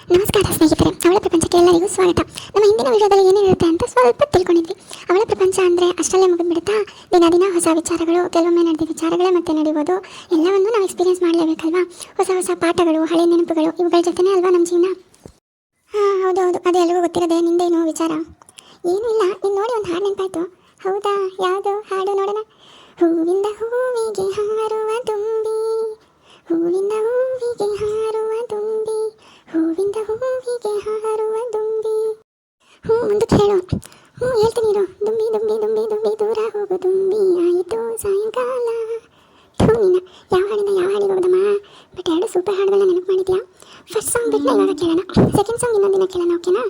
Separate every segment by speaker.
Speaker 1: ನಮಸ್ಕಾರ ಸ್ನೇಹಿತರೆ, ಅವಳ ಪ್ರಪಂಚಕ್ಕೆ ಎಲ್ಲರಿಗೂ ಸ್ವಾಗತ. ನಮ್ಮ ಹಿಂದಿನ ವಿಡಿಯೋದಲ್ಲಿ ಏನೇನಿರುತ್ತೆ ಅಂತ ಸ್ವಲ್ಪ ತಿಳ್ಕೊಂಡಿದ್ವಿ. ಅವಳ ಪ್ರಪಂಚ ಅಂದರೆ ಅಷ್ಟಲ್ಲೇ ಮುಗಿದ್ಬಿಡುತ್ತಾ? ದಿನ ದಿನ ಹೊಸ ವಿಚಾರಗಳು, ಕೆಲವೊಮ್ಮೆ ನಡೆದ ವಿಚಾರಗಳೇ ಮತ್ತೆ ನಡೆಯುವುದು, ಎಲ್ಲವನ್ನೂ ನಾವು ಎಕ್ಸ್ಪೀರಿಯನ್ಸ್ ಮಾಡಲೇಬೇಕಲ್ವಾ? ಹೊಸ ಹೊಸ ಪಾಠಗಳು, ಹಳೆ ನೆನಪುಗಳು, ಇವುಗಳ ಜೊತೆನೇ ಅಲ್ವಾ ನಮ್ಮ ಜೀವನ? ಹಾಂ, ಹೌದು, ಅದು ಎಲ್ರಿಗೂ ಗೊತ್ತಿರೋದೆ. ನಿಂದೇನು ವಿಚಾರ? ಏನೂ ಇಲ್ಲ, ನೀನು ನೋಡಿ ಒಂದು ಹಾಡು ನೆನಪಾಯ್ತು. ಹೌದಾ? ಯಾವುದು ಹಾಡು ನೋಡೋಣ. ಹೂವಿಂದ ಹೂವಿಗೆ ಹಾರುವ ತುಂಬಿ, ಹೂವಿಂದ ಹೂವಿಗೆ ಹಾರುವ ತುಂಬಿ, ಹೂವಿಂದ ಹೂವಿಗೆ ಹಾರುವ ದುಂಬಿ. ಮುಂದಕ್ಕೆ ಹೇಳು. ಹೇಳ್ತೀನಿ ಇರು. ದುಂಬಿ ದುಂಬಿ ದುಂಬಿ ದುಂಬಿ ದೂರ ಹೋಗು ದುಂಬಿ, ಆಯಿತು ಸಾಯಂಕಾಲ. ನೀನು ಯಾವ ಹಾಡಿಂದ ಯಾವ ಹಾಡಿಗೆ ಹೋದಮ್ಮ? ಬಟ್ ಎರಡು ಸೂಪರ್ ಹಾಡುಗಳನ್ನ ನೆನಪು ಮಾಡಿದ್ಯಾ? ಫಸ್ಟ್ ಸಾಂಗ್ ಬಿಟ್ಟು ಇವಾಗ ಕೇಳೋಣ, ಸೆಕೆಂಡ್ ಸಾಂಗ್ ಇನ್ನೊಂದಿನ ಕೇಳೋಣ, ಓಕೆನಾ?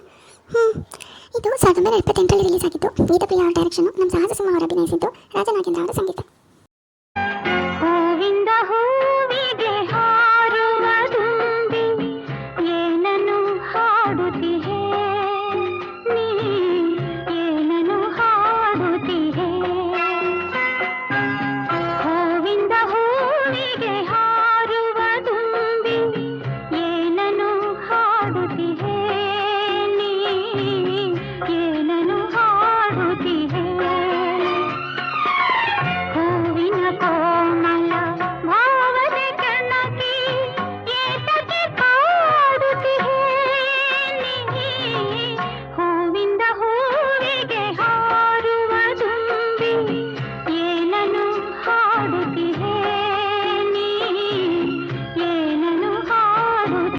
Speaker 1: ಇದು 1978ರಲ್ಲಿ ರಿಲೀಸ್ ಆಗಿತ್ತು. ಗೀತಪ್ರಿಯ ಅವರ ಡೈರೆಕ್ಷನು, ನಮ್ಮ ಸಾಹಸ ಸಿಂಹ ಅವರು ಅಭಿನಯಿಸಿದ್ದು, ರಾಜನಾಗೇಂದ್ರ ಅವರ ಸಂಗೀತ.